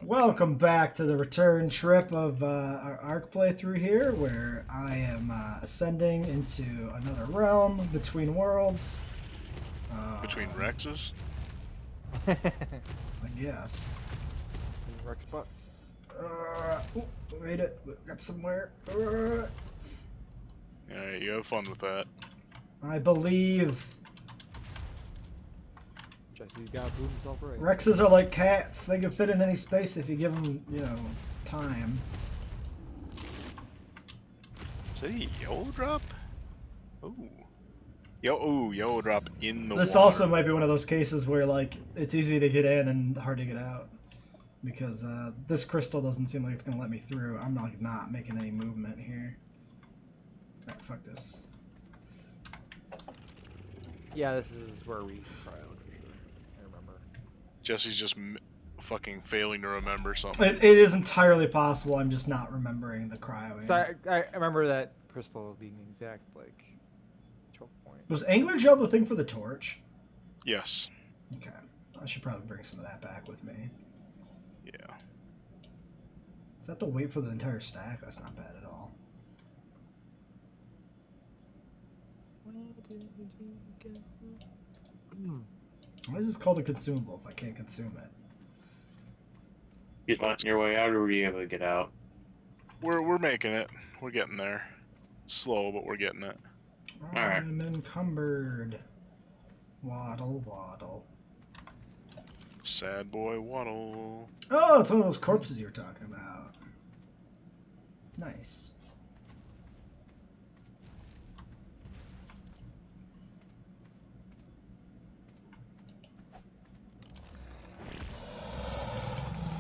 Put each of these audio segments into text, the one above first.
Welcome back to the return trip of our ARK playthrough here, where I am ascending into another realm between worlds. Between Rexes? I guess. Rex butts. Made it. Got somewhere. Alright, you have fun with that. I believe Jesse's got to prove himself right. Rexes are like cats. They can fit in any space if you give them, you know, time. Is that a yellow drop? Ooh. Yellow drop in the This water. also might be one of those cases where, like, it's easy to get in and hard to get out. Because this crystal doesn't seem like it's going to let me through. I'm not making any movement here. Alright, fuck this. Yeah, this is where we try out for sure. I remember. Jesse's just fucking failing to remember something. It is entirely possible. I'm just not remembering the cryo. So I remember that crystal being the exact, like, choke point. Was angler gel the thing for the torch? Yes. Okay. I should probably bring some of that back with me. Yeah. Is that the weight for the entire stack? That's not bad at all. Why is this called a consumable if I can't consume it? You finding your way out, or were you able to get out? We're making it. We're getting there. It's slow, but we're getting it. Alright. I'm encumbered. Waddle, waddle. Sad boy waddle. Oh, it's one of those corpses you were talking about. Nice.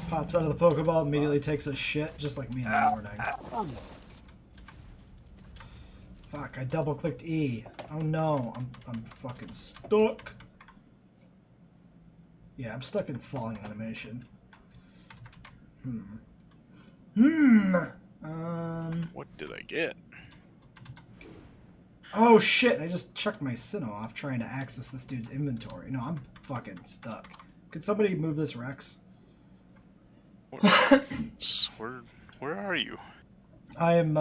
Pops out of the Pokeball, immediately takes a shit, just like me in the morning. Fuck, I double clicked E. Oh no, I'm fucking stuck. Yeah, I'm stuck in falling animation. What did I get? Oh shit, I just chucked my Sinnoh off trying to access this dude's inventory. No, I'm fucking stuck. Could somebody move this Rex? Where are you? I am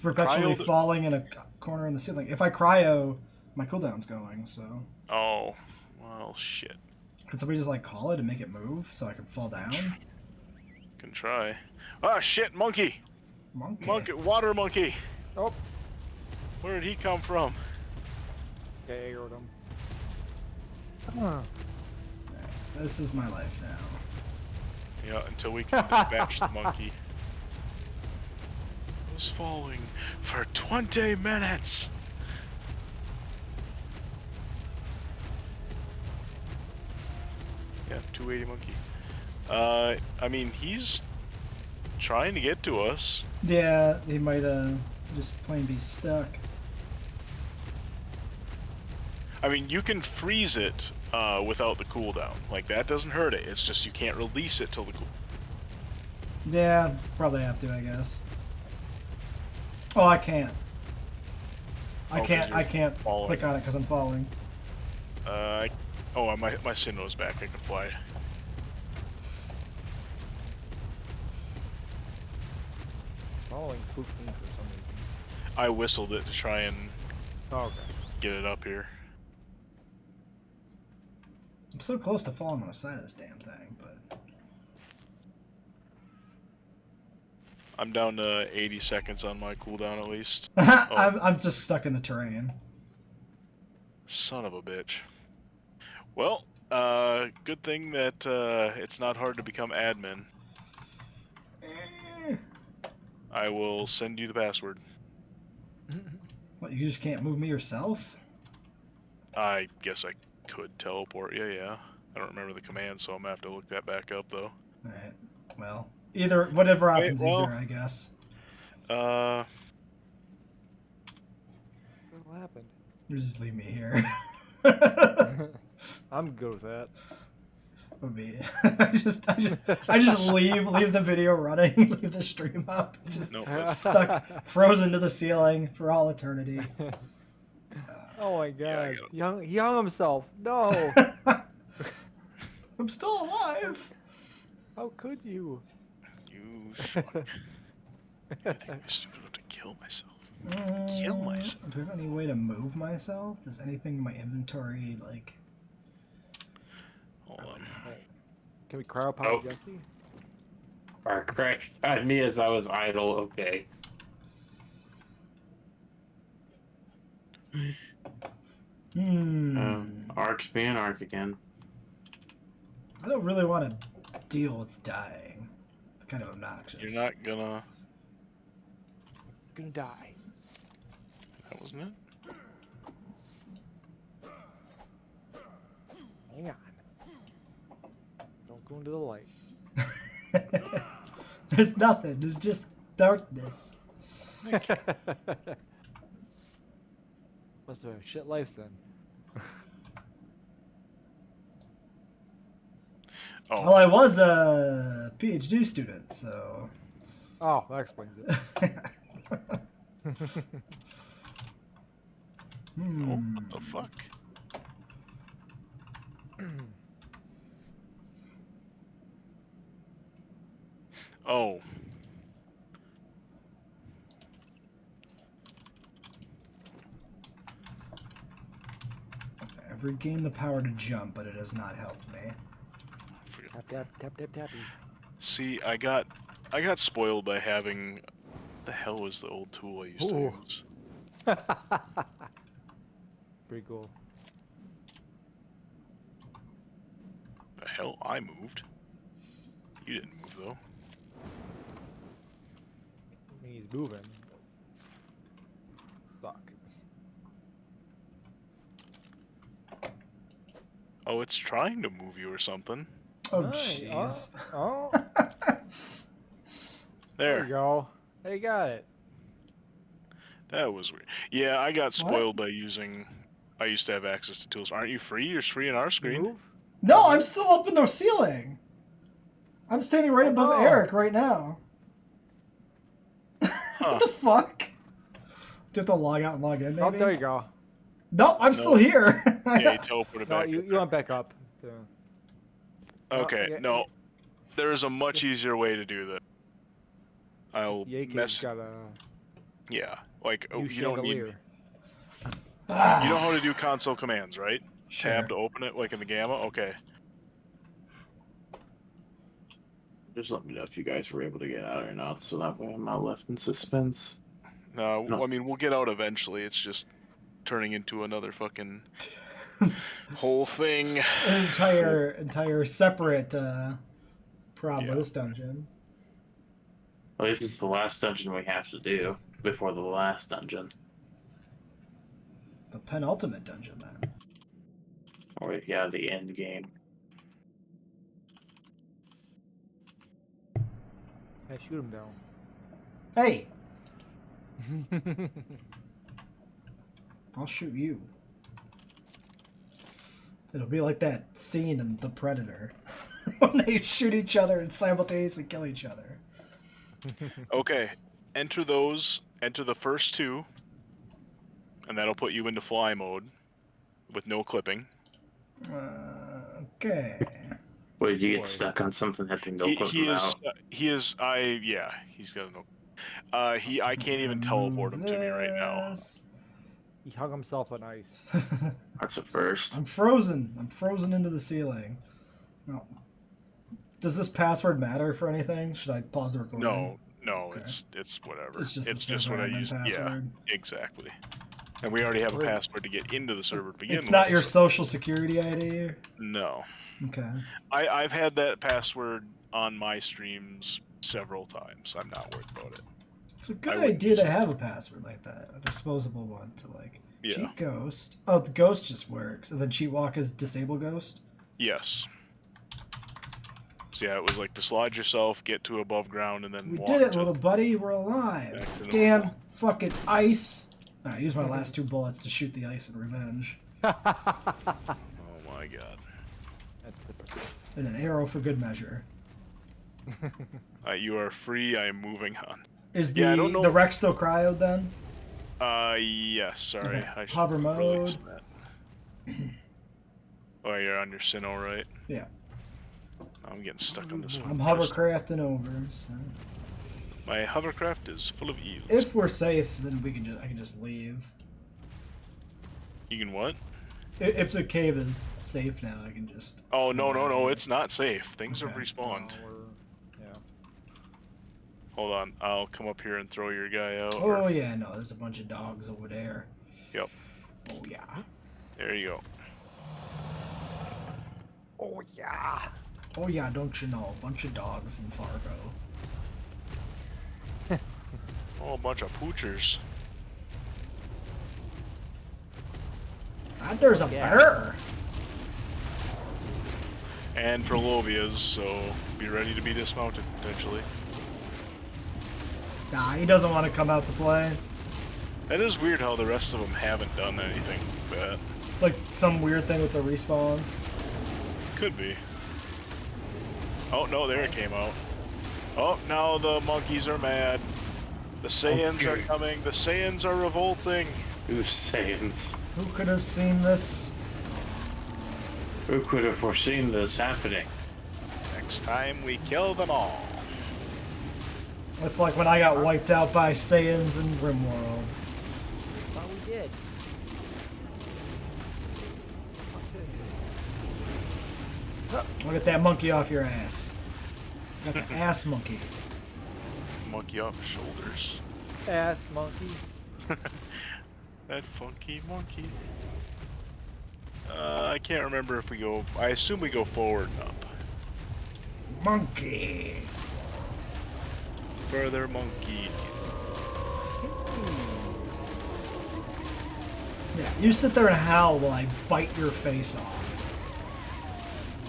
perpetually Cryoed? falling in a corner in the ceiling. If I cryo, my cooldown's going, so... Oh, well, shit. Could somebody just, like, call it and make it move so I can fall down? Can try. Ah, shit, monkey! Monkey. Water monkey! Oh, Where did he come from? okay, I aggroed him. This is my life now. Yeah, until we can dispatch the monkey. I was falling for 20 minutes! Yeah, 280 monkey. I mean, he's trying to get to us. Yeah, he might just plain be stuck. I mean, you can freeze it without the cooldown. Like, that doesn't hurt it. It's just you can't release it till the cool. Yeah, probably have to, I guess. Oh, I can't. I Oh, 'cause can't you're falling. click on it because I'm falling. Oh, my Sinnoh's back. I can fly. Smelling food for some reason. I whistled it to try and Oh, okay. get it up here. I'm so close to falling on the side of this damn thing, but... I'm down to 80 seconds on my cooldown at least. I'm just stuck in the terrain. Son of a bitch. Well, good thing that it's not hard to become admin. I will send you the password. What, you just can't move me yourself? I guess I could teleport. Yeah. I don't remember the command, so I'm gonna have to look that back up though. Alright, well, whatever option's well- easier, I guess. What happened? You just leave me here. I'm good with that. Would be. I just leave the video running, leave the stream up, just Nope. stuck, frozen to the ceiling for all eternity. Oh my Yeah, god. He hung himself. No. I'm still alive. How could you? You fuck. I think I'm stupid enough to kill myself. Kill myself. Do I have any way to move myself? Does anything in my inventory, like... Hold on. Can we cryopod Oh. Jesse? ARK crashed at me as I was idle. Okay. ARK's being ARK again. I don't really want to deal with dying. It's kind of obnoxious. You're not gonna. Gonna die. That wasn't it? Hang on. Don't go into the light. There's nothing. There's just darkness. Must have been a shit life then. Oh. Well, I was a PhD student, so... Oh, that explains it. Oh, what the fuck? Oh. I've regained the power to jump, but it has not helped me. Tap tap tap tap tappy. See, I got spoiled by having. The hell was the old tool I used to Ooh. use? Pretty cool. The hell, I moved. You didn't move though. I mean, he's moving. Fuck. Oh, it's trying to move you or something. Oh, Nice. jeez. Oh, There. there you go. Hey, you got it. That was weird. Yeah, I got spoiled by using. I used to have access to tools. Aren't you free? You're free in our You screen. move? No, I'm still up in the ceiling. I'm standing right above no. Eric right now. What the fuck? Do you have to log out and log in, maybe? Oh, there you go. Nope, I'm still here. Yeah, you teleported No, back. you went back up. Yeah. Okay, yeah, no. There is a much easier way to do that. I'll Yake's mess. got a Yeah, like new you don't need. chandelier. You know how to do console commands, right? Sure. Tab to open it, like in the Gamma. Okay. Just let me know if you guys were able to get out or not, so that way I'm not left in suspense. No, No. I mean we'll get out eventually. It's just turning into another fucking whole thing. An entire separate problem Yeah. with this dungeon. At least it's the last dungeon we have to do before the last dungeon. The penultimate dungeon, then. Or yeah, the end game. Hey, shoot him down. Hey, I'll shoot you. It'll be like that scene in The Predator when they shoot each other and simultaneously kill each other. Okay, enter those. Enter the first two, and that'll put you into fly mode with no clipping. Okay. Wait, you Boy. get stuck on something that can go He put him is. out. He is. He's got no. I can't even teleport him to me right now. This. He hung himself on ice. That's a first. I'm frozen. I'm frozen into the ceiling. No. Does this password matter for anything? Should I pause the recording? No, Okay. it's whatever. It's just It's the just what I server admin use. password. Yeah, exactly. And we already have a Wait. password to get into the server to begin It's with. not your so- social security ID? No. Okay. I've had that password on my streams several times. I'm not worried about it. It's a good I wouldn't idea use to it. have a password like that. A disposable one to like Yeah. cheat ghost. Oh, the ghost just works. And then cheat walk is disable ghost? Yes. So yeah, it was like dislodge yourself, get to above ground, and then We walk did it, to little buddy. We're alive. back to Damn normal. fucking ice. Alright, use my last 2 bullets to shoot the ice in revenge. Oh my god. That's typical. And an arrow for good measure. You are free. I am moving on. Is Yeah, I don't know- the wreck still cryoed then? Yes. Sorry, Okay. I should Hover release mode. that. Oh, you're on your Sinnoh, right? Yeah. I'm getting stuck on this one. I'm hovercrafting over. So. My hovercraft is full of eels. If we're safe, then I can just leave. You can what? If the cave is safe now, I can just. Oh no fly. it's not safe. Things have Okay. respawned. Yeah. Hold on, I'll come up here and throw your guy out. Oh yeah, no, there's a bunch of dogs over there. Yep. Oh yeah. There you go. Oh yeah. Oh yeah, don't you know? A bunch of dogs in Fargo. Oh, a bunch of poochers. Ah, there's a bear. And Prolovias, so be ready to be dismounted potentially. Nah, he doesn't want to come out to play. That is weird how the rest of them haven't done anything bad. It's like some weird thing with the respawns. Could be. Oh no, there it came out. Oh, now the monkeys are mad. The Saiyans are coming. The Saiyans are revolting. The Saiyans. Who could have seen this? Who could have foreseen this happening? Next time we kill them all. It's like when I got wiped out by Saiyans in Grimworld. Thought we did. Look at that monkey off your ass. Got the ass monkey. Monkey off his shoulders. Ass monkey. That funky monkey. I can't remember if we go. I assume we go forward and up. Monkey. Further monkey. Yeah, you sit there and howl while I bite your face off.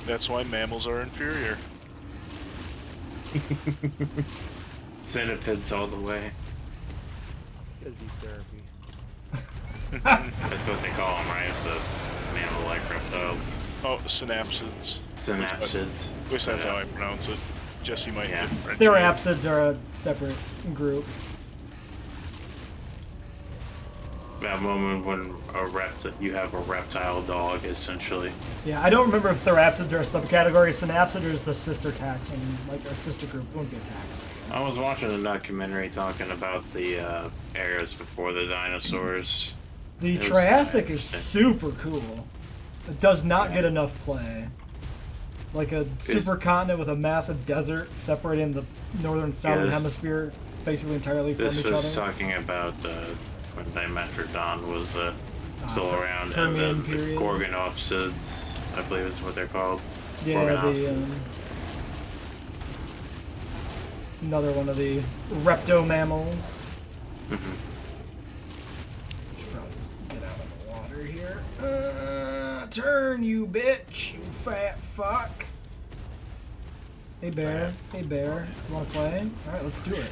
That's why mammals are inferior. Centipedes all the way. Gives you therapy. That's what they call them, right? The mammal-like reptiles. Oh, synapsids. Synapsids. At least that's how I pronounce it. Jesse might Yeah. differentiate. Therapsids are a separate group. That moment when you have a reptile dog, essentially. Yeah, I don't remember if Therapsids are a subcategory. Synapsid is the sister taxon, like our sister group. It won't be a taxon. I was watching a documentary talking about the eras before the dinosaurs. The It was Triassic is interesting. super cool. It does not get enough play. Like a supercontinent with a massive desert separating the northern and southern this- hemisphere basically entirely from This each was other. talking about when Dimetrodon was still around, and Permian the period. Gorgonopsids, I believe is what they're called. Yeah, the Gorgonopsids. another one of the repto mammals. Mhm. Should probably just get out of the water here. Turn, you bitch, you fat fuck. Hey bear, hey bear, you wanna play? All right, let's do it.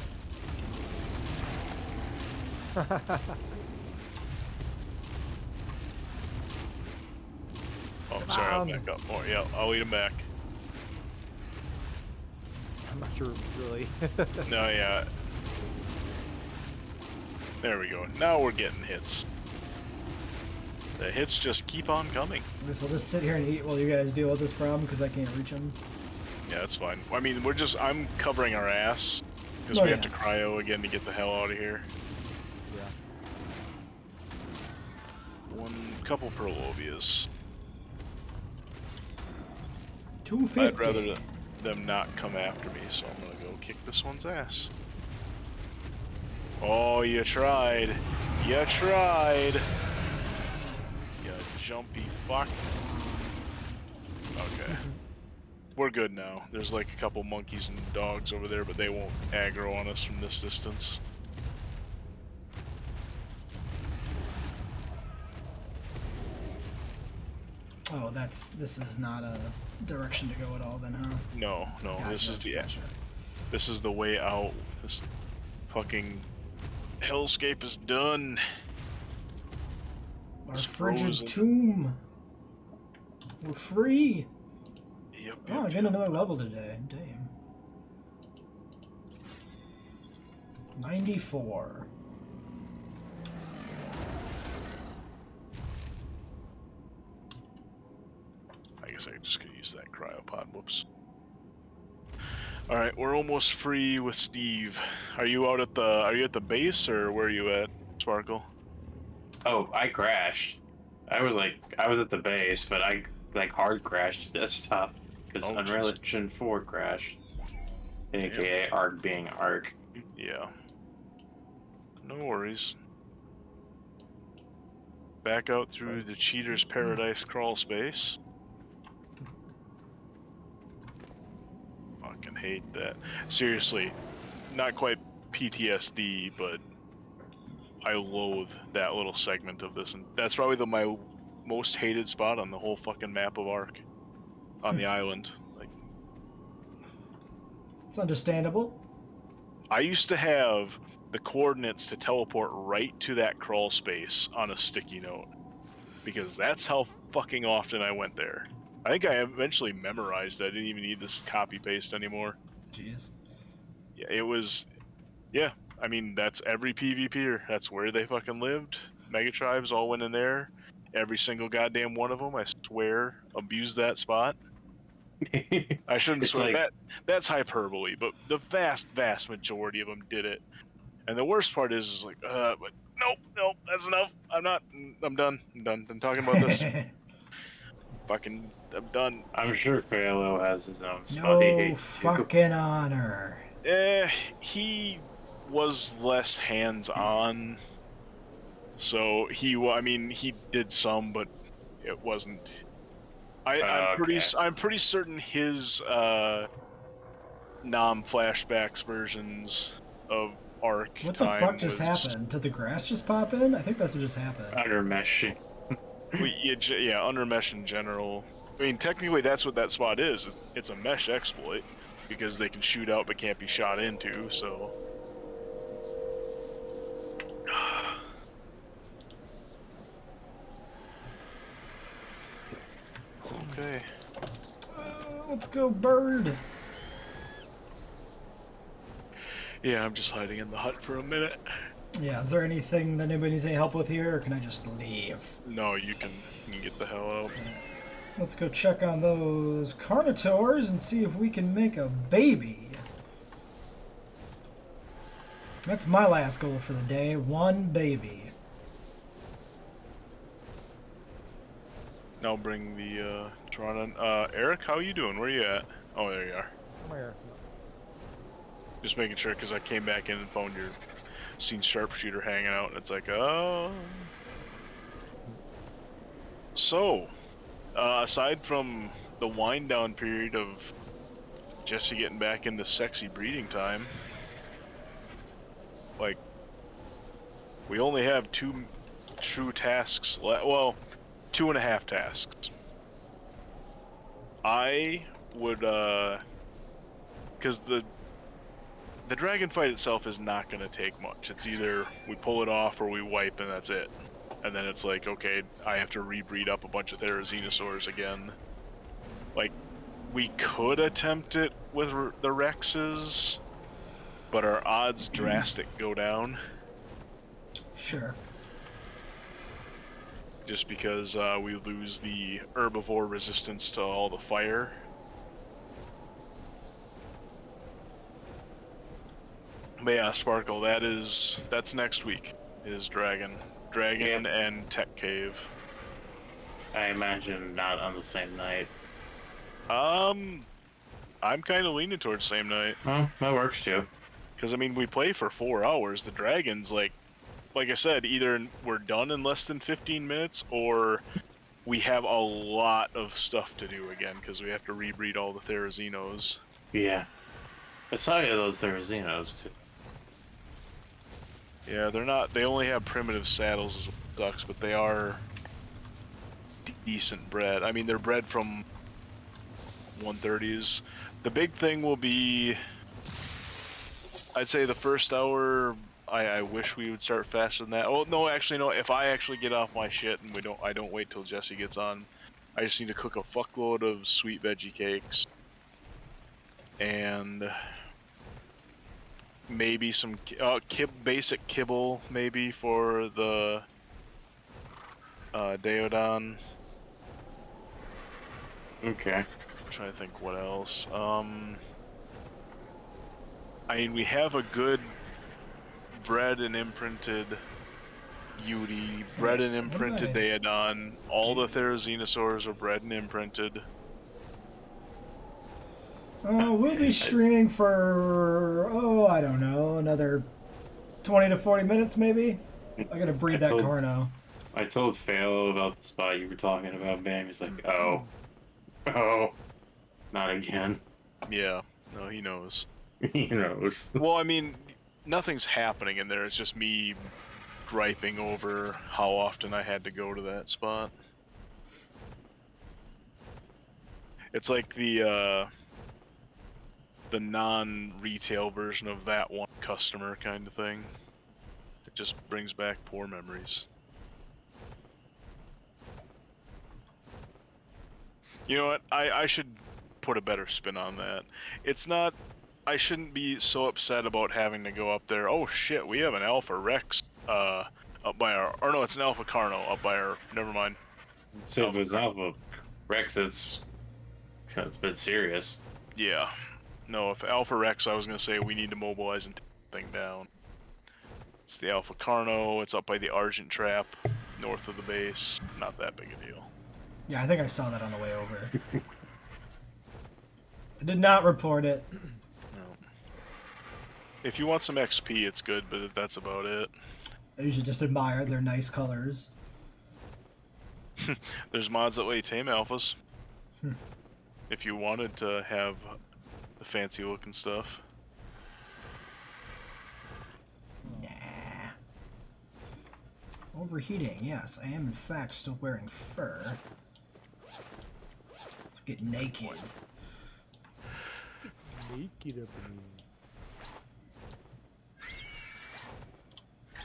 Oh, sorry, I'll back up more. Yeah, I'll eat him back. I'm not sure really. No, yeah. There we go. Now we're getting hits. The hits just keep on coming. I guess I'll just sit here and eat while you guys deal with this problem because I can't reach them. Yeah, that's fine. I mean, I'm covering our ass because Oh, we have yeah. to cryo again to get the hell out of here. Yeah. Couple Perlovias. 250. I'd rather them not come after me, so I'm gonna go kick this one's ass. Oh, you tried. You tried. You jumpy fuck. Okay. We're good now. There's like a couple monkeys and dogs over there, but they won't aggro on us from this distance. Oh, this is not a direction to go at all then, huh? No, Gotcha, this is the gotcha. This is the way out. This fucking hellscape is done. Our It's frigid frozen. tomb. We're free. Yep. Oh, I yep, get yep. another level today. Damn. 94. I guess I just could use that cryopod. Whoops. All right, we're almost free with Steve. Are you out at the? Are you at the base or where are you at, Sparkle? Oh, I crashed. I was at the base, but I like hard crashed desktop because Oh, Unreal jeez. Engine 4 crashed, Damn. aka ARK being ARK. Yeah. No worries. Back out through the Cheater's Paradise crawl space. Fucking hate that. Seriously, not quite PTSD, but I loathe that little segment of this, and that's probably my most hated spot on the whole fucking map of ARK on the island. Like, It's understandable. I used to have the coordinates to teleport right to that crawl space on a sticky note because that's how fucking often I went there. I think I eventually memorized it. I didn't even need this copy paste anymore. Jeez. Yeah, it was. Yeah, I mean that's every PvPer. That's where they fucking lived. Mega tribes all went in there. Every single goddamn one of them, I swear, abused that spot. I shouldn't It's swear like that. That's hyperbole, but the vast majority of them did it. And the worst part is like, but nope, that's enough. I'm not. I'm done. I'm done. I'm talking about this. Fucking, I'm done. I'm sure Phalo has his own spot he No hates too. fucking honor. He was less hands-on, so I mean, he did some, but it wasn't. Okay. I'm pretty certain his non-flashbacks versions of ARK What the fuck time just was. happened? Did the grass just pop in? I think that's what just happened. Under meshing. Yeah, under mesh in general. I mean, technically, that's what that spot is. It's a mesh exploit because they can shoot out but can't be shot into. So, okay. Let's go, bird. Yeah, I'm just hiding in the hut for a minute. Yeah, is there anything that anybody needs any help with here, or can I just leave? No, you can get the hell out. Let's go check on those carnivores and see if we can make a baby. That's my last goal for the day. One baby. Now bring the Tron in. Eric, how you doing? Where you at? Oh, there you are. I'm here. Just making sure because I came back in and found your seen sharpshooter hanging out, and it's like, oh. So, aside from the wind down period of Jesse getting back into sexy breeding time, like, we only have 2 true tasks left. Well, 2.5 tasks. I would, because the dragon fight itself is not going to take much. It's either we pull it off or we wipe and that's it. And then it's like, okay, I have to rebreed up a bunch of Therizinosaurs again. Like, we could attempt it with the Rexes, but our odds drastic go down. Sure. Just because we lose the herbivore resistance to all the fire. But yeah, Sparkle, that's next week, is Dragon. Dragon Yep. and Tech Cave. I imagine not on the same night. I'm kind of leaning towards same night. Well, that works too. Because, I mean, we play for 4 hours. The Dragon's, like I said, either we're done in less than 15 minutes, or we have a lot of stuff to do again, because we have to rebreed all the Therazinos. Yeah. I saw you those Therazinos too. Yeah, they only have primitive saddles, is what sucks, but they are decent bred. I mean, they're bred from 130s. The big thing will be, I'd say the first hour, I wish we would start faster than that. Oh, no, actually, no, if I actually get off my shit and I don't wait till Jesse gets on, I just need to cook a fuckload of sweet veggie cakes. And maybe some basic kibble, maybe, for the Deodon. Okay. I'm trying to think what else. I mean, we have a good bred and imprinted Yudi, bred and imprinted Daedon. All the Therizinosaurs are bred and imprinted. We'll be streaming for, I don't know, another 20 to 40 minutes maybe. I gotta breed that Carno. I told Phalo about the spot you were talking about, Bam. He's like, oh, not again. Yeah, no, he knows. He knows. Well, I mean, nothing's happening in there. It's just me griping over how often I had to go to that spot. It's like the non-retail version of that one customer kind of thing. It just brings back poor memories. You know what? I should put a better spin on that. It's not... I shouldn't be so upset about having to go up there. Oh shit, we have an Alpha Rex up by our... Or no, it's an Alpha Carno up by our... Never mind. So if it was Alpha Rex, it's a bit serious. Yeah. No, if Alpha Rex, I was going to say we need to mobilize and take the thing down. It's the Alpha Carno. It's up by the Argent Trap, north of the base. Not that big a deal. Yeah, I think I saw that on the way over. I did not report it. No. If you want some XP, it's good, but that's about it. I usually just admire their nice colors. There's mods that way tame alphas. If you wanted to have the fancy looking stuff. Nah. Overheating, yes. I am in fact still wearing fur. Let's get naked. Naked up in here.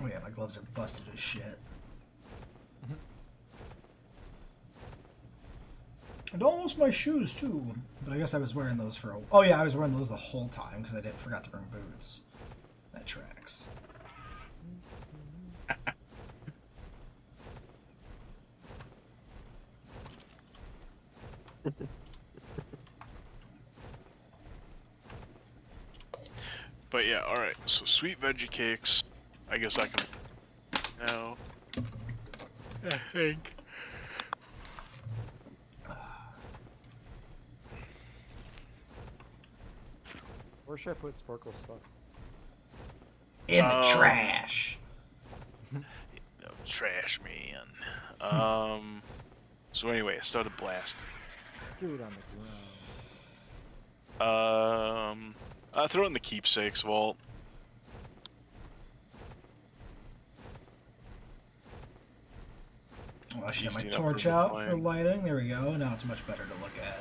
Oh yeah, my gloves are busted as shit. And almost my shoes too. But I guess I was wearing those for a... Oh yeah, I was wearing those the whole time because I forgot to bring boots. That tracks. But yeah, alright, so sweet veggie cakes. I guess I can... now... I think... Where should I put Sparkle stuff? In the trash! Trash man. So anyway, I started blasting. Do it on the ground. I throw it in the keepsakes vault. Oh, I should get my Easy enough torch for out mine. for lighting. There we go. Now it's much better to look at.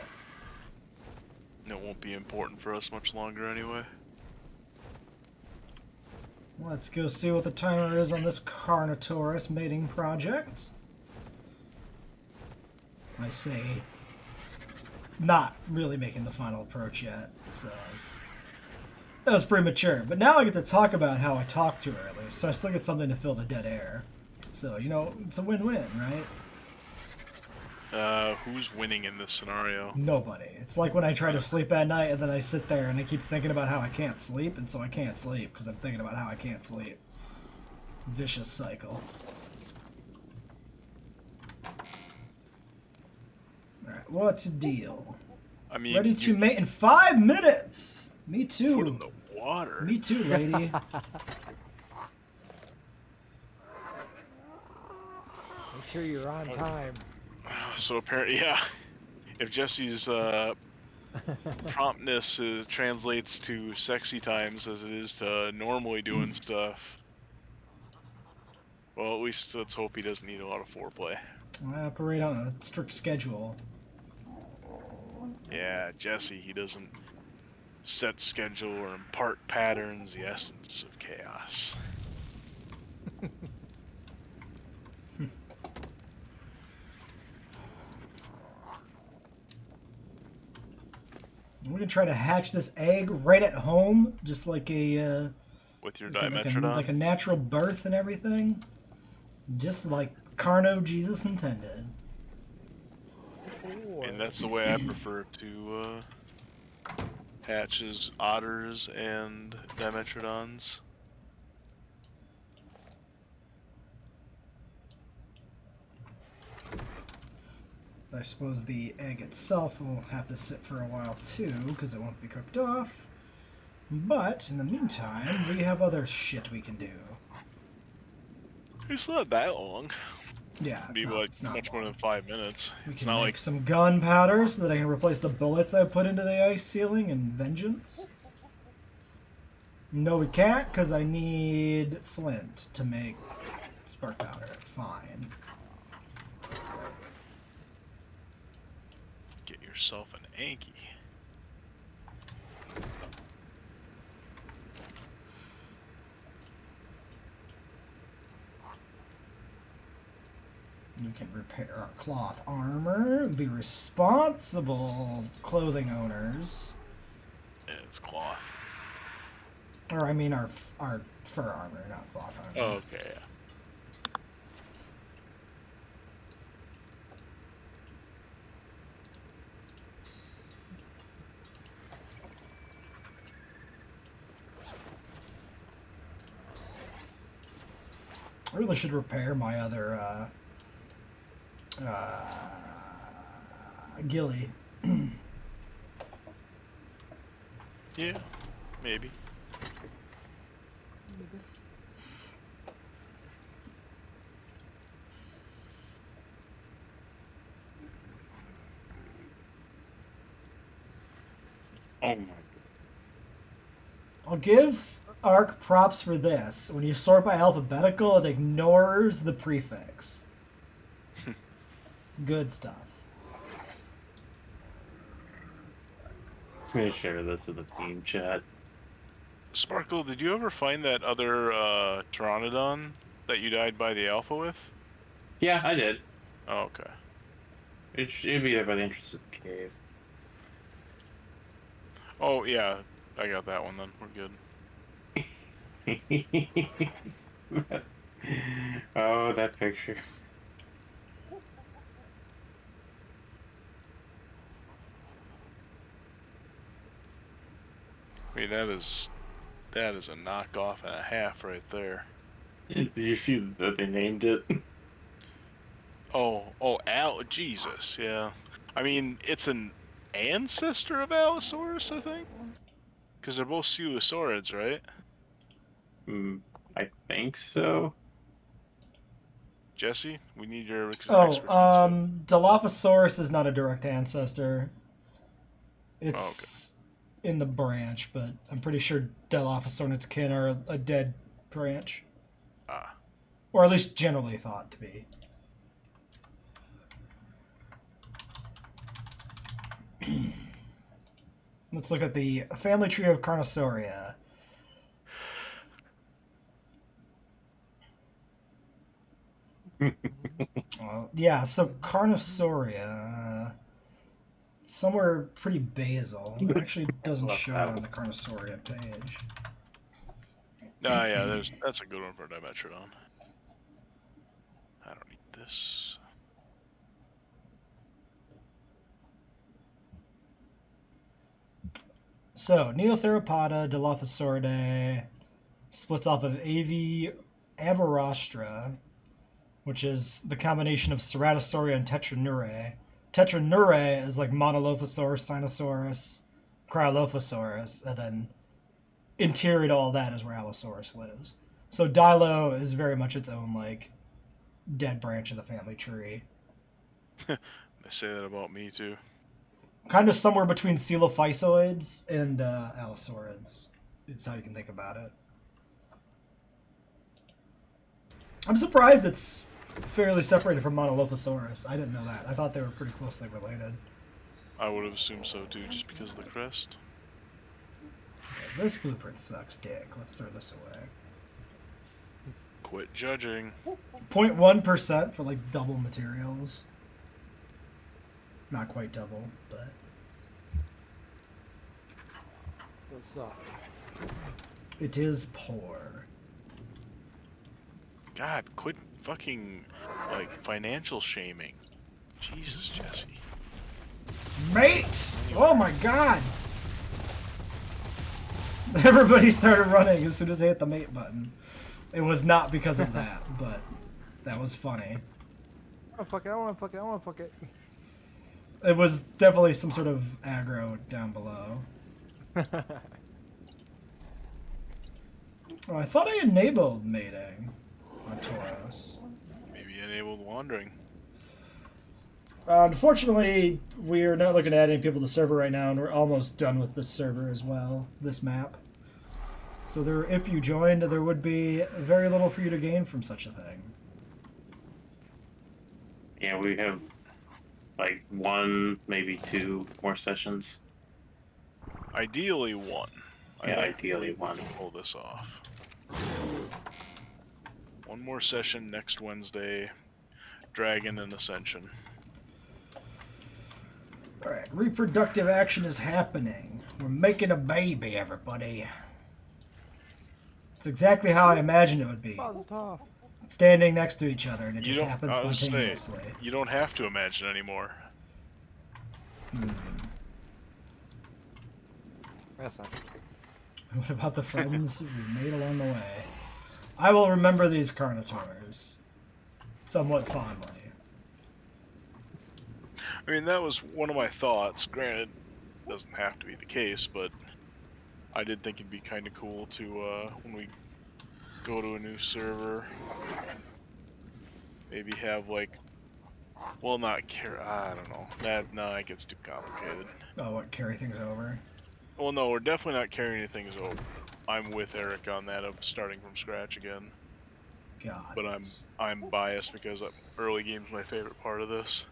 It won't be important for us much longer anyway. Let's go see what the timer is on this Carnotaurus mating project. I say, not really making the final approach yet, so that was premature. But now I get to talk about how I talked too early, so I still get something to fill the dead air. So, you know, it's a win-win, right? Who's winning in this scenario? Nobody. It's like when I try to sleep at night and then I sit there and I keep thinking about how I can't sleep, and so I can't sleep because I'm thinking about how I can't sleep. Vicious cycle. Alright, what's the deal? I mean, Ready to mate in 5 minutes! Me put too. in the water. Me too, lady. Make sure you're on time. So apparently, yeah. If Jesse's promptness translates to sexy times as it is to normally doing stuff, well, at least let's hope he doesn't need a lot of foreplay. I operate on a strict schedule. Yeah, Jesse, he doesn't set schedule or impart patterns, the essence of chaos. We're gonna try to hatch this egg right at home, just like a With your like Dimetrodon? like a natural birth and everything, just like Carno Jesus intended. And that's the way I prefer to hatches otters and dimetrodons. I suppose the egg itself will have to sit for a while too, because it won't be cooked off. But in the meantime, we have other shit we can do. It's not that long. Yeah, It'd be like much more than 5 minutes. We It's can not make like some gunpowder so that I can replace the bullets I put into the ice ceiling in vengeance. No, we can't, because I need flint to make spark powder. Fine. get yourself an Anki. We can repair our cloth armor, be responsible clothing owners. Yeah, it's cloth. Or I mean our fur armor, not cloth armor. Oh, okay, yeah. I really should repair my other ghillie. Yeah, maybe. Oh my. I'll give ARK props for this. When you sort by alphabetical, it ignores the prefix. Good stuff. I was gonna share this in the team chat. Sparkle, did you ever find that other Pteranodon that you died by the alpha with? Yeah, I did. Oh, okay. It'd be there by the entrance of the cave. Oh, yeah. I got that one then. We're good. Oh, that picture. I mean, that is a knockoff and a half right there. Did you see that they named it? Oh, Jesus, yeah. I mean, it's an ancestor of Allosaurus, I think? Because they're both coelosaurids, right? I think so. Jesse, we need your expertise. Dilophosaurus is not a direct ancestor. It's in the branch, but I'm pretty sure Dilophosaurus and its kin are a dead branch. Ah. Or at least generally thought to be. Let's look at the family tree of Carnosauria. Well, yeah, so Carnosauria, somewhere pretty basal. It actually doesn't show it on the Carnosauria page. Ah, yeah, that's a good one for a Dimetrodon. I don't need this. So, Neotheropoda Dilophosauridae splits off of Avarostra, which is the combination of Ceratosauria and Tetraneurae. Tetraneurae is like Monolophosaurus, Sinosaurus, Cryolophosaurus, and then interior to all that is where Allosaurus lives. So Dilo is very much its own, like, dead branch of the family tree. They say that about me, too. Kind of somewhere between Coelophysoids and Allosaurids. It's how you can think about it. I'm surprised it's fairly separated from Monolophosaurus. I didn't know that. I thought they were pretty closely related. I would have assumed so, too, just because of the crest. Okay, this blueprint sucks dick. Let's throw this away. Quit judging. 0.1% for, like, double materials. Not quite double, but... What's up? It is poor. God, quit fucking, like, financial shaming. Jesus, Jesse. Mate! Oh my god! Everybody started running as soon as I hit the mate button. It was not because of that, but that was funny. I want to fuck it. I want to fuck it. I want to fuck it. It was definitely some sort of aggro down below. Oh, I thought I enabled mating on Tauros. Maybe enabled wandering. Unfortunately, we're not looking at adding people to server right now, and we're almost done with this server as well, this map. So there, if you joined, there would be very little for you to gain from such a thing. Yeah, we have like 1, maybe 2 more sessions. Ideally 1. Yeah, ideally 1. Pull this off. 1 more session next Wednesday. Dragon and Ascension. Alright, reproductive action is happening. We're making a baby, everybody. It's exactly how I imagined it would be. Positive. Standing next to each other, and it You just don't- happens I was saying, spontaneously. You don't have to imagine anymore. That's not. What about the friends we made along the way? I will remember these Carnotaurs somewhat fondly. I mean, that was one of my thoughts. Granted, it doesn't have to be the case, but I did think it'd be kind of cool to, when we go to a new server, maybe have, like, well, not carry, I don't know. That gets too complicated. Oh, what, carry things over? Well, no, we're definitely not carrying anything over. I'm with Eric on that of starting from scratch again. God. But I'm biased because early game's my favorite part of this.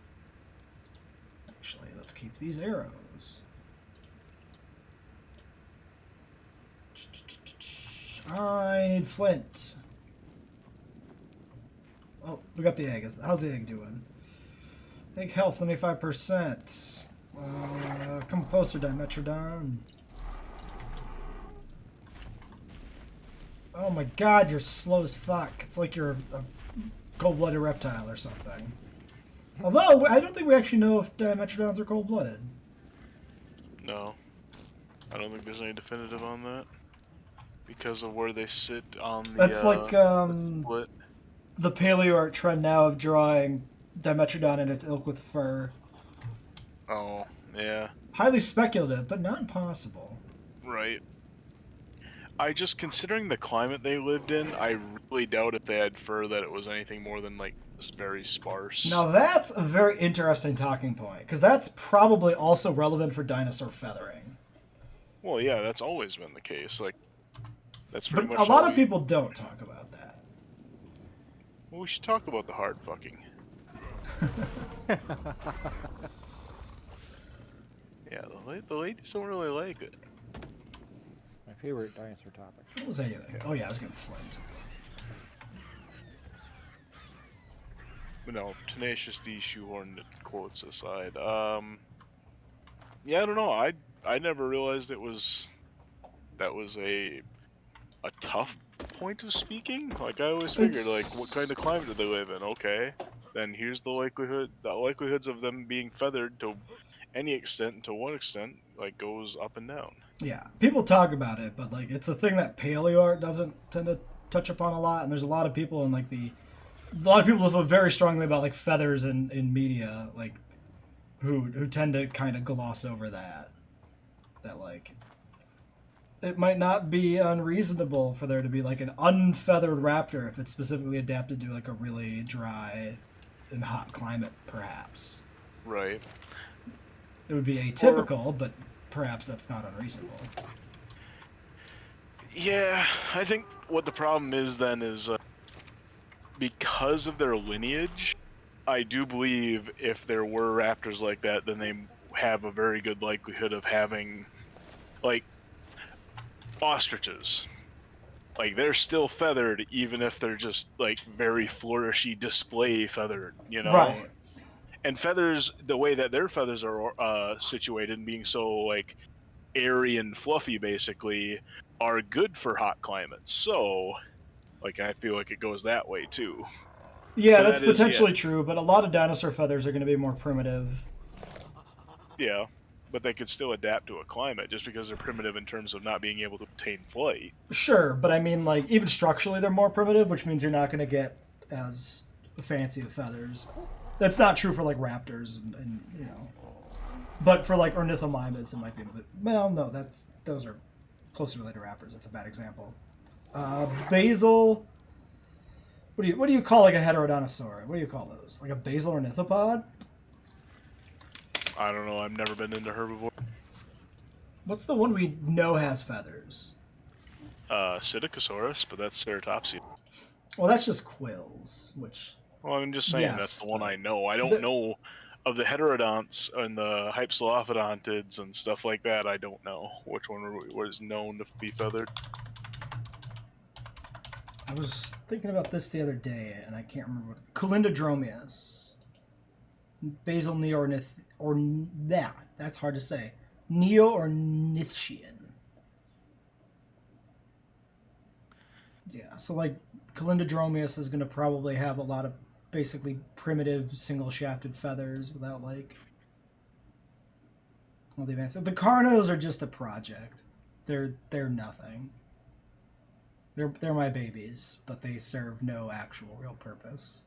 Actually, let's keep these arrows. I need flint. Oh, we got the egg. How's the egg doing? Egg health, 25%. Come closer, Dimetrodon. Oh my god, you're slow as fuck. It's like you're a cold-blooded reptile or something. Although, I don't think we actually know if Dimetrodons are cold-blooded. No. I don't think there's any definitive on that. Because of where they sit on the, That's like, the split. the paleo art trend now of drawing Dimetrodon and its ilk with fur. Oh, yeah. Highly speculative, but not impossible. Right. I just, considering the climate they lived in, I really doubt if they had fur that it was anything more than, like, this very sparse. Now that's a very interesting talking point, because that's probably also relevant for dinosaur feathering. Well, yeah, that's always been the case. Like, that's pretty But much a lot all of people don't talk about that. Well, we should talk about the hard fucking. Yeah, the ladies don't really like it. My favorite dinosaur topic. What was I doing? Oh yeah, I was gonna flint. But no, Tenacious D shoehorned quotes aside. Yeah, I don't know. I never realized that was a tough point of speaking. Like, I always figured, like, what kind of climate do they live in? Okay, then here's the likelihoods of them being feathered to any extent and to what extent, like, goes up and down. Yeah, people talk about it, but like it's a thing that paleo art doesn't tend to touch upon a lot, and there's a lot of people in like a lot of people feel very strongly about like feathers in media, like who tend to kind of gloss over that like it might not be unreasonable for there to be like an unfeathered raptor if it's specifically adapted to like a really dry and hot climate, perhaps. Right. It would be atypical, but perhaps that's not unreasonable. Yeah, I think what the problem is then is because of their lineage, I do believe if there were raptors like that, then they have a very good likelihood of having, like, ostriches. Like, they're still feathered, even if they're just, like, very flourishy display feathered, you know? Right. And feathers, the way that their feathers are situated, and being so, like, airy and fluffy, basically, are good for hot climates. So, like, I feel like it goes that way, too. Yeah, But that's that is- potentially yeah. true, but a lot of dinosaur feathers are going to be more primitive. Yeah. but they could still adapt to a climate just because they're primitive in terms of not being able to obtain flight. Sure, but I mean, like, even structurally they're more primitive, which means you're not going to get as fancy of feathers. That's not true for, like, raptors and you know. But for, like, ornithomimids, it might be a bit... Well, no, those are closely related to raptors. That's a bad example. Basal... What do you call, like, a heterodinosaur? What do you call those? Like a basal ornithopod? I don't know. I've never been into herbivore. What's the one we know has feathers? Psittacosaurus, but that's ceratopsia. Well, that's just quills, which... Well, I'm just saying Yes, that's the one but I know. I don't know of the heterodonts and the hypsilophodontids and stuff like that. I don't know which one was known to be feathered. I was thinking about this the other day, and I can't remember what... Calindodromius. Basal neornith... Or... Yeah, that's hard to say. Neornithian. Yeah, so, like, Calindodromius is going to probably have a lot of basically primitive single-shafted feathers without, like... Well, the advanced... The Carnos are just a project. They're nothing. They're my babies, but they serve no actual real purpose.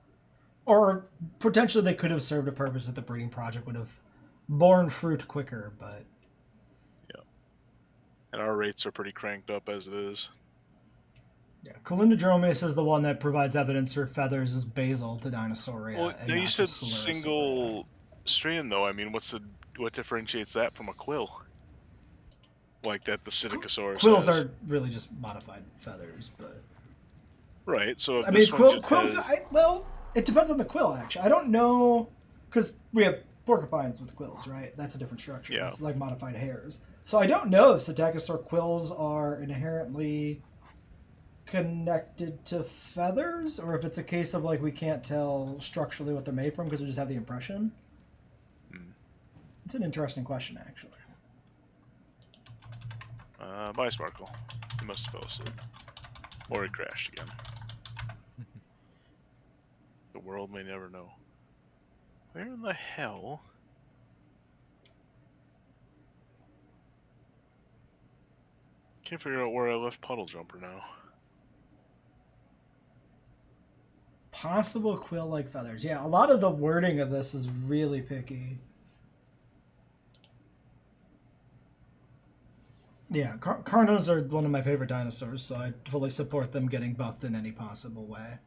Or potentially they could have served a purpose if the breeding project would have borne fruit quicker, but... Yeah. And our rates are pretty cranked up as it is. Yeah, Calindodromius is the one that provides evidence for feathers as basal to Dinosauria. Well, and now you not said just Coelurosauria. single strand, though. I mean, what differentiates that from a quill? Like that the Psittacosaurus Quills has. are really just modified feathers, but... Right, so if I mean, this one just quills... has... well, it depends on the quill, actually. I don't know... Because we have porcupines with quills, right? That's a different structure. Yeah. It's like modified hairs. So I don't know if Psittacosaur quills are inherently connected to feathers, or if it's a case of, like, we can't tell structurally what they're made from because we just have the impression. It's an interesting question, actually. Bye, Sparkle. He must have fell asleep. Or he crashed again. The world may never know. Where in the hell? Can't figure out where I left Puddle Jumper now. Possible quill-like feathers. Yeah, a lot of the wording of this is really picky. Yeah, Carnos are one of my favorite dinosaurs, so I fully support them getting buffed in any possible way.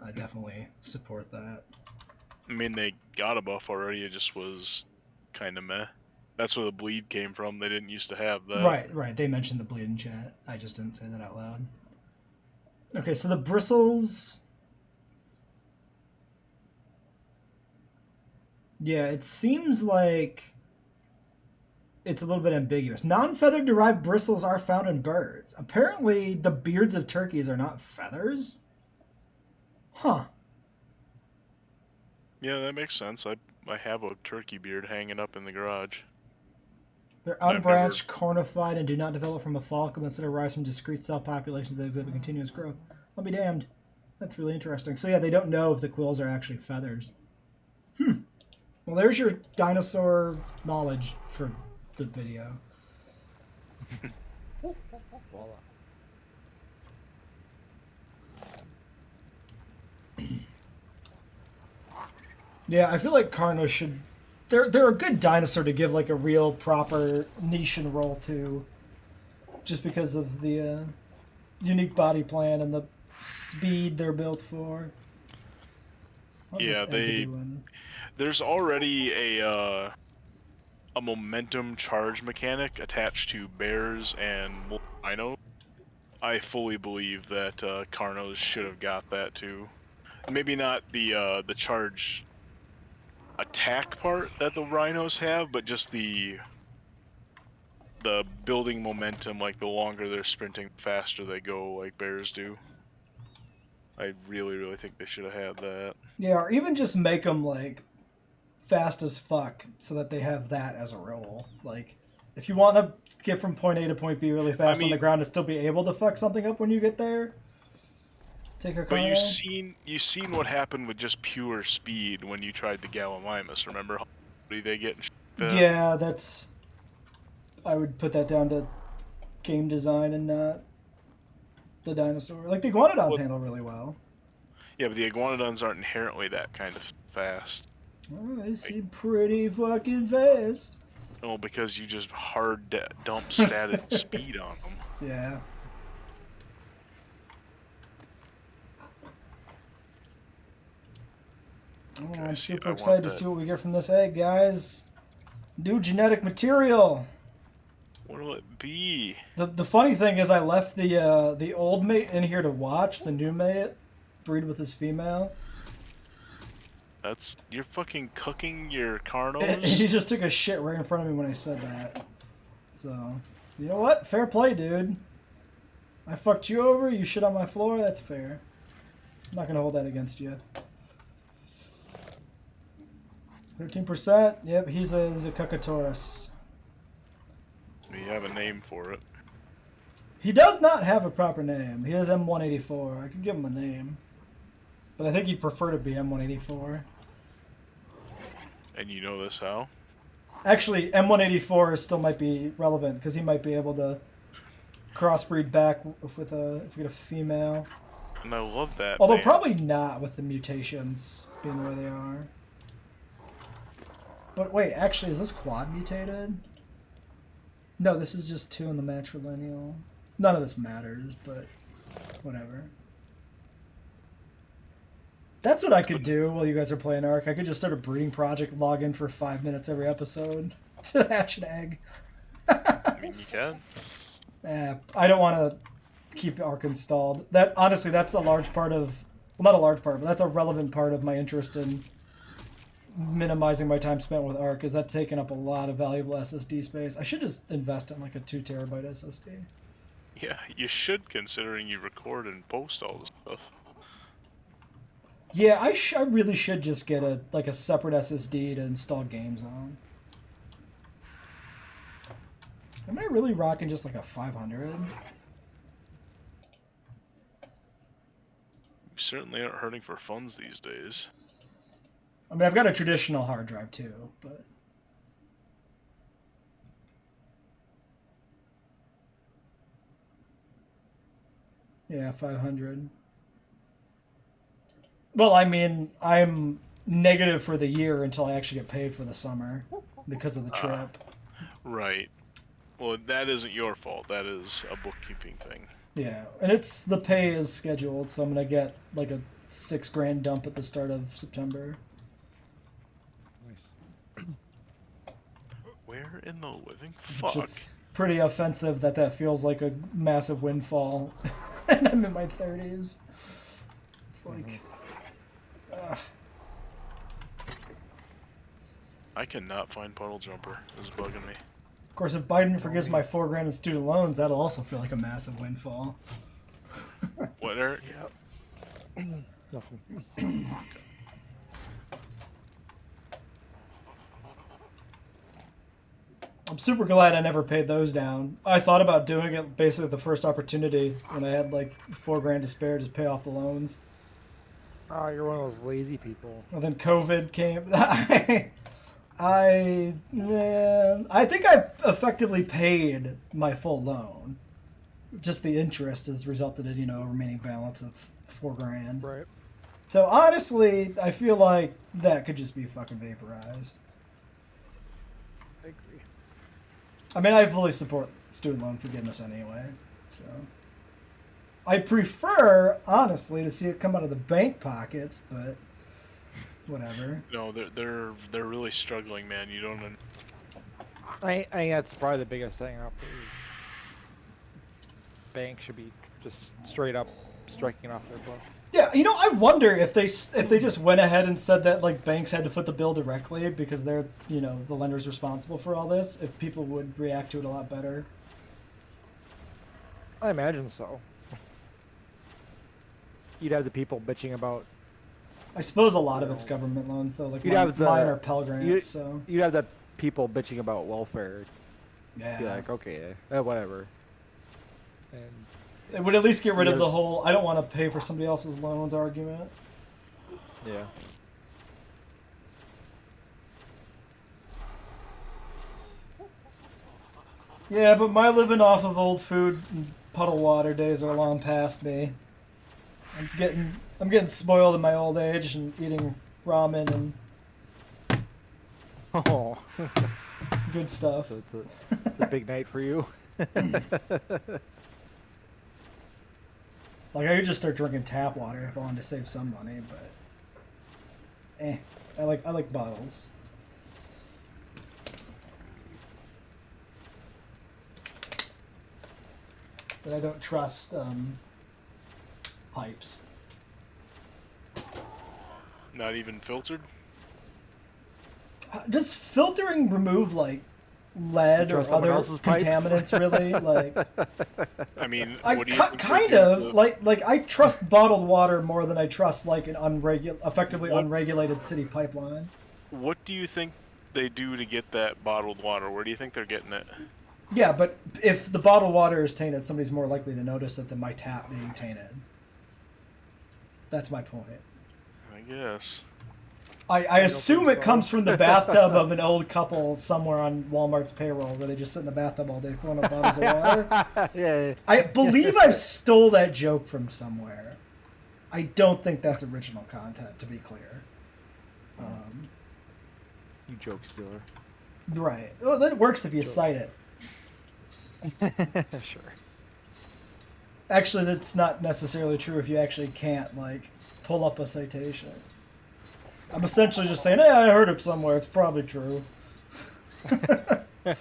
I definitely support that. I mean, they got a buff already, it just was kind of meh. That's where the bleed came from, they didn't used to have that. Right, they mentioned the bleed in chat. I just didn't say that out loud. Okay, so the bristles... Yeah, it seems like it's a little bit ambiguous. Non-feathered derived bristles are found in birds. Apparently, the beards of turkeys are not feathers? Huh. Yeah, that makes sense. I have a turkey beard hanging up in the garage. They're unbranched, cornified, and do not develop from a follicle, instead arise from discrete cell populations that exhibit continuous growth. I'll be damned. That's really interesting. So yeah, they don't know if the quills are actually feathers. Well, there's your dinosaur knowledge for the video. Voila. Yeah, I feel like Carnos should... They're a good dinosaur to give, like, a real proper niche and role to. Just because of the unique body plan and the speed they're built for. How's Yeah, this egg doing? there's already a momentum charge mechanic attached to bears and rhino. I fully believe that Carnos should have got that too. Maybe not the charge attack part that the rhinos have, but just the building momentum. Like the longer they're sprinting, the faster they go, like bears do. I really think they should have had that. Yeah, or even just make them, like, fast as fuck so that they have that as a role. Like, if you want to get from point A to point B really fast on the ground and still be able to fuck something up when you get there, take a car. But you seen what happened with just pure speed when you tried the Gallimimus. Remember how quickly they get? Yeah, that's I would put that down to game design and not the dinosaur. Like the iguanodons handle really well. Yeah, but the iguanodons aren't inherently that kind of fast. Oh, they seem pretty fucking fast. No, because you just hard dump static speed on them. Yeah. Oh, Okay, I'm see, super I want excited to that. see what we get from this egg, guys. New genetic material. What'll it be? The funny thing is, I left the old mate in here to watch the new mate breed with his female. You're fucking cooking your He carnos? just took a shit right in front of me when I said that. So, you know what? Fair play, dude. I fucked you over. You shit on my floor. That's fair. I'm not gonna hold that against you. 13%. Yep, he's a Cucatoris. You have a name for it. He does not have a proper name. He has M184. I could give him a name. But I think he'd prefer to be M184. And you know this how? Actually, M184 still might be relevant because he might be able to crossbreed back with if we get a female. And I love that. Although name. probably not with the mutations being the way they are. But wait, actually, is this quad mutated? No, this is just 2 in the matrilineal. None of this matters, but whatever. That's what I could do while you guys are playing ARK. I could just start a breeding project, log in for 5 minutes every episode to hatch an egg. I mean, you can. I don't want to keep ARK installed. That honestly, that's a large part of, well, not a large part, but that's a relevant part of my interest in minimizing my time spent with ARK. Is that taking up a lot of valuable SSD space? I should just invest in like a 2 terabyte SSD. Yeah, you should, considering you record and post all this stuff. Yeah, I really should just get a separate SSD to install games on. Am I really rocking just like a 500? You certainly aren't hurting for funds these days. I mean, I've got a traditional hard drive too, but... Yeah, 500. Well, I mean, I'm negative for the year until I actually get paid for the summer because of the trip. Right. Well, that isn't your fault. That is a bookkeeping thing. Yeah, and the pay is scheduled, so I'm gonna get like a $6,000 dump at the start of September. Nice. Where in the living fuck? It's pretty offensive that feels like a massive windfall, and I'm in my 30s. It's like, I cannot find Puddle Jumper. This is bugging me. of course, if Biden forgives my $4,000 in student loans, that'll also feel like a massive windfall. What are... Nothing. I'm super glad I never paid those down. I thought about doing it basically at the first opportunity when I had like $4,000 to spare to pay off the loans. Oh, you're one of those lazy people. And then COVID came. I think I effectively paid my full loan. Just the interest has resulted in, a remaining balance of $4,000. Right. So honestly, I feel like that could just be fucking vaporized. I agree. I mean, I fully support student loan forgiveness anyway, so. I prefer, honestly, to see it come out of the bank pockets, but whatever. No, they're really struggling, man. You don't... I think that's probably the biggest thing up is banks should be just straight up striking off their books. Yeah, I wonder if they just went ahead and said that like banks had to foot the bill directly because they're the lenders responsible for all this. If people would react to it a lot better. I imagine so. You'd have the people bitching about. I suppose a lot of it's government loans though, like You'd have mine are Pell Grants. So you'd have the people bitching about welfare. yeah, Be like, okay, whatever. And it would at least get rid of Yeah. the whole "I don't want to pay for somebody else's loans" argument. yeah. Yeah, but my living off of old food and puddle water days are long past me. I'm getting spoiled in my old age and eating ramen and Oh, good stuff. so it's a big night for you. Like, I could just start drinking tap water if I wanted to save some money, but I like bottles. But I don't trust pipes. Not even filtered? Does filtering remove like lead or trust someone other else's pipes? contaminants? Really, like I mean, I what do you think kind they do of to- like I trust bottled water more than I trust like an effectively unregulated city pipeline. What do you think they do to get that bottled water? Where do you think they're getting it? Yeah, but if the bottled water is tainted, somebody's more likely to notice it than my tap being tainted. That's my point. I guess. I assume it comes from the bathtub of an old couple somewhere on Walmart's payroll where they just sit in the bathtub all day filling up bottles of water. Yeah. I believe I've stole that joke from somewhere. I don't think that's original content, to be clear. You joke stealer. Right. Well, that works if you cite it. Sure. Actually, that's not necessarily true if you actually can't, like, pull up a citation. I'm essentially just saying, hey, I heard it somewhere. It's probably true. It's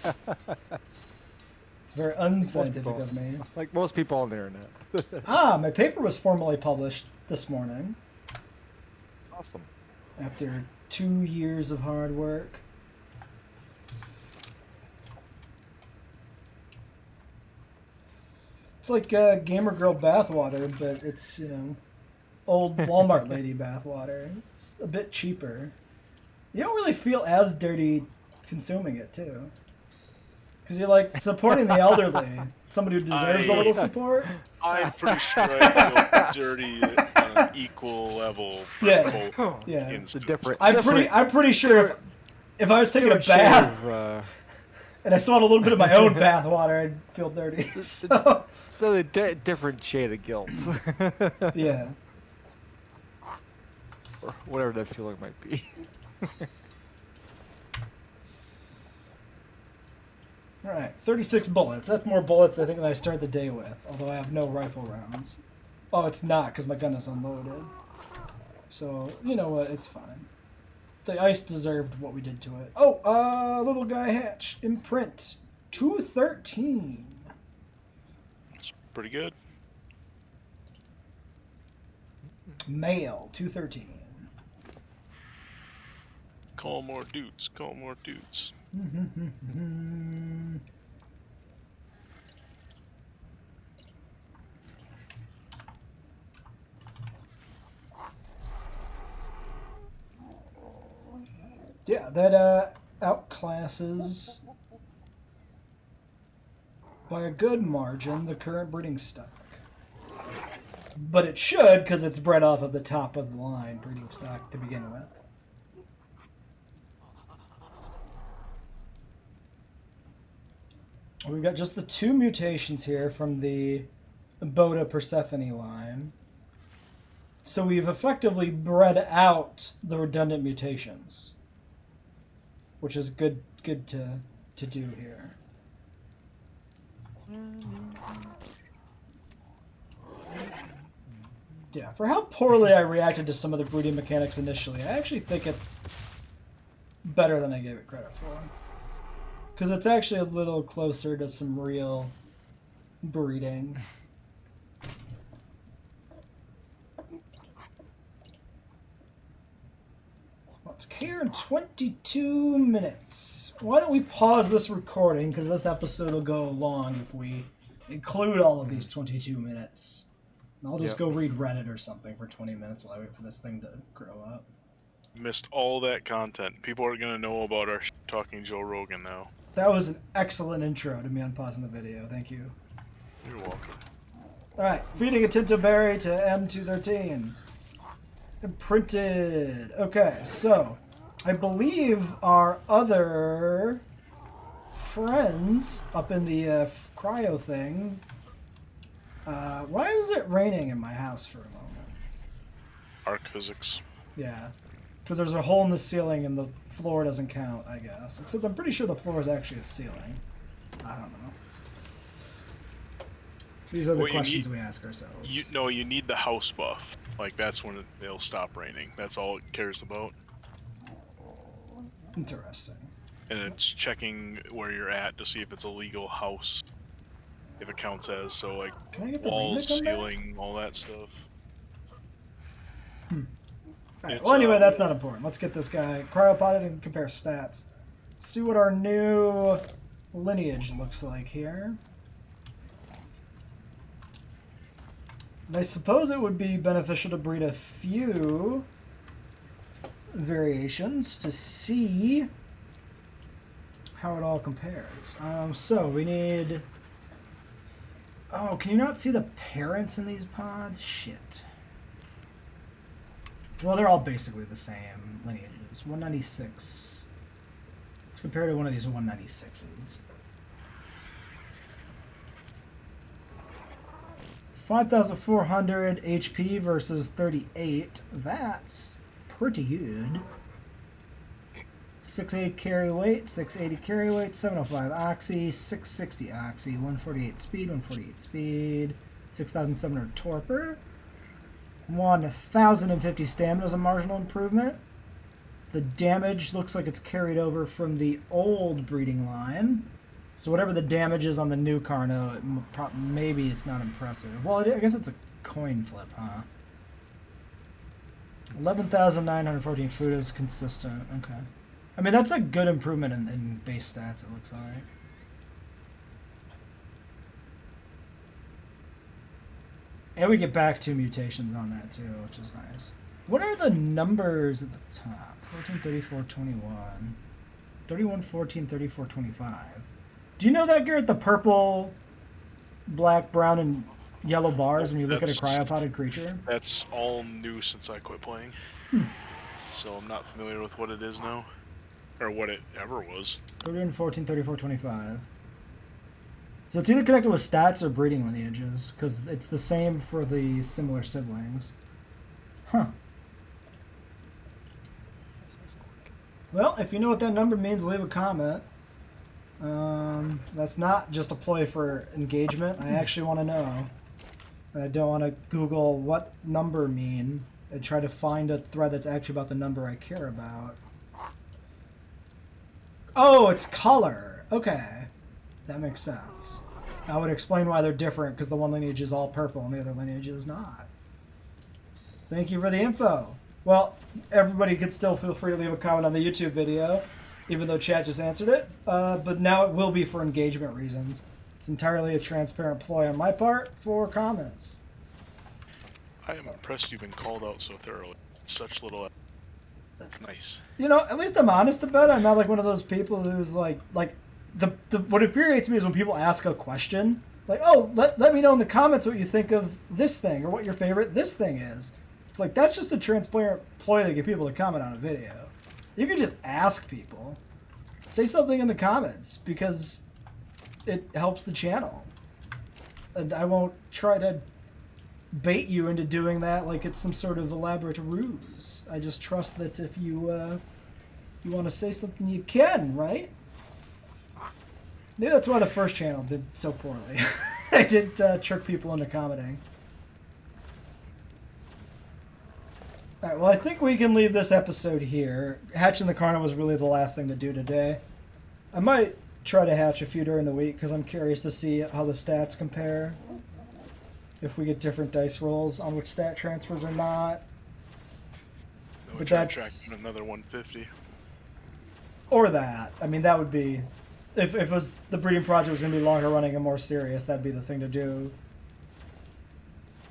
very unscientific people. of me. Like most people on the internet. My paper was formally published this morning Awesome. after 2 years of hard work. It's like Gamer Girl bathwater, but it's, old Walmart lady bathwater. It's a bit cheaper. You don't really feel as dirty consuming it, too. Because you're, like, supporting the elderly. Somebody who deserves a little support. I'm pretty sure I feel dirty on an equal level for Yeah. both Yeah. It's a instances. different. I'm pretty sure if I was taking a bath and I swallowed a little bit of my own bath water, I'd feel dirty. So, So a different shade of guilt. yeah. Or whatever that feeling might be. All right, 36 bullets. That's more bullets, I think, than I started the day with, although I have no rifle rounds. Oh, it's not, because my gun is unloaded. So, you know what? It's fine. The ice deserved what we did to it. Oh, little guy hatch. Imprint. 213. It's pretty good. Male. 213. Call more dudes. Call more dudes. Yeah, that outclasses by a good margin the current breeding stock. But it should, because it's bred off of the top of the line breeding stock to begin with. We've got just the 2 mutations here from the Boda Persephone line. So we've effectively bred out the redundant mutations, which is good to do here. Yeah, for how poorly I reacted to some of the breeding mechanics initially, I actually think it's better than I gave it credit for. Because it's actually a little closer to some real breeding. Let's care in 22 minutes. Why don't we pause this recording, because this episode will go long if we include all of these 22 minutes. And I'll just go read Reddit or something for 20 minutes while I wait for this thing to grow up. Missed all that content. People are gonna know about our talking Joe Rogan now. That was an excellent intro to me unpausing the video. Thank you. You're welcome. Alright, feeding a Tinto Berry to M213. Imprinted. Okay, so I believe our other friends up in the cryo thing. Why was it raining in my house for a moment? ARK physics. Yeah. Because there's a hole in the ceiling and the floor doesn't count, I guess. Except I'm pretty sure the floor is actually a ceiling. I don't know. These are the questions we ask ourselves. You need the house buff. Like, that's when it'll stop raining. That's all it cares about. Interesting. And it's checking where you're at to see if it's a legal house. If it counts as, so like, Can I get the walls, rain to come ceiling, all that stuff. Alright, well anyway, that's not important. Let's get this guy cryopotted and compare stats. See what our new lineage looks like here. And I suppose it would be beneficial to breed a few variations to see how it all compares. So we need... Oh, can you not see the parents in these pods? Shit. Well, they're all basically the same lineages. 196. Let's compare to one of these 196s. 5,400 HP versus 38. That's pretty good. 680 carry weight, 680 carry weight, 705 oxy, 660 oxy, 148 speed, 148 speed, 6,700 torpor. 1,050 stamina is a marginal improvement. The damage looks like it's carried over from the old breeding line. So whatever the damage is on the new Carno, maybe it's not impressive. Well, I guess it's a coin flip, huh? 11,914 food is consistent. Okay. I mean, that's a good improvement in base stats, it looks like. And we get back 2 mutations on that, too, which is nice. What are the numbers at the top? 14, 34, 21. 31, 14, 34, 25. Do you know that, Garrett? The purple, black, brown, and yellow bars when you look at a cryopotted creature? That's all new since I quit playing. So I'm not familiar with what it is now. Or what it ever was. 31, 14, 34, 25. So it's either connected with stats or breeding lineages, because it's the same for the similar siblings. Huh. Well, if you know what that number means, leave a comment. That's not just a ploy for engagement. I actually want to know. I don't want to Google what number mean and try to find a thread that's actually about the number I care about. Oh, it's color. Okay. That makes sense. That would explain why they're different, because the one lineage is all purple and the other lineage is not. Thank you for the info. Well, everybody could still feel free to leave a comment on the YouTube video, even though chat just answered it. But now it will be for engagement reasons. It's entirely a transparent ploy on my part for comments. I am impressed you've been called out so thoroughly. Such little... That's nice. You know, at least I'm honest about it. I'm not like one of those people who's like what infuriates me is when people ask a question, like, oh, let me know in the comments what you think of this thing, or what your favorite this thing is. It's like, that's just a transparent ploy to get people to comment on a video. You can just ask people. Say something in the comments, because it helps the channel. And I won't try to bait you into doing that like it's some sort of elaborate ruse. I just trust that if you want to say something, you can, right? Maybe that's why the first channel did so poorly. I did trick people into commenting. Alright, well, I think we can leave this episode here. Hatching the Carno was really the last thing to do today. I might try to hatch a few during the week, because I'm curious to see how the stats compare. If we get different dice rolls on which stat transfers or not. No, But try that's... tracking another 150. Or that. I mean, that would be... If it was the breeding project was going to be longer running and more serious, that'd be the thing to do.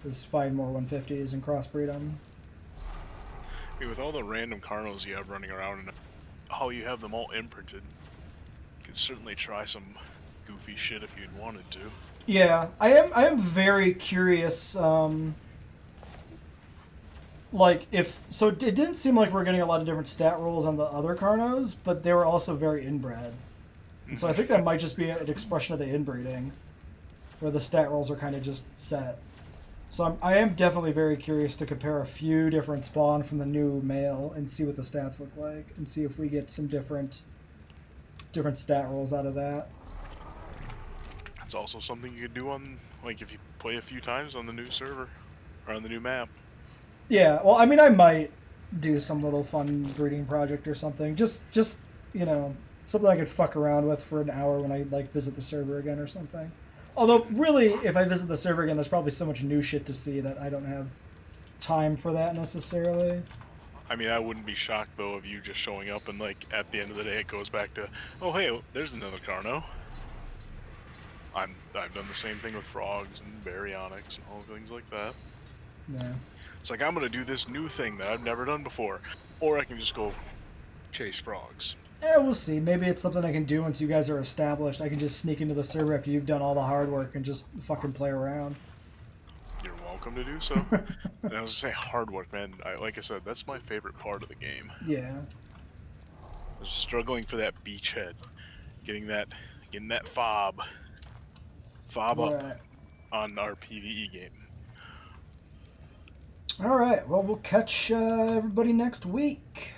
Is find more 150s and crossbreed them. I mean, with all the random Carnos you have running around and how you have them all imprinted, you could certainly try some goofy shit if you'd wanted to. Yeah, I am very curious. Like, so it didn't seem like we're getting a lot of different stat rolls on the other Carnos, but they were also very inbred. And so I think that might just be an expression of the inbreeding, where the stat rolls are kind of just set. So I am definitely very curious to compare a few different spawn from the new male and see what the stats look like, and see if we get some different stat rolls out of that. It's also something you could do on, like, if you play a few times on the new server, or on the new map. Yeah, well, I mean, I might do some little fun breeding project or something. Just you know, something I could fuck around with for an hour when I, like, visit the server again or something. Although, really, if I visit the server again, there's probably so much new shit to see that I don't have time for that necessarily. I mean, I wouldn't be shocked, though, of you just showing up and, like, at the end of the day it goes back to, oh, hey, there's another Carno. I've done the same thing with frogs and baryonyx and all things like that. Yeah. It's like, I'm going to do this new thing that I've never done before. Or I can just go chase frogs. Yeah, we'll see. Maybe it's something I can do once you guys are established. I can just sneak into the server after you've done all the hard work and just fucking play around. You're welcome to do so. And I was going to say, hard work, man. Like I said, that's my favorite part of the game. Yeah. I was struggling for that beachhead. Getting that fob up Right. on our PvE game. All right. Well, we'll catch everybody next week.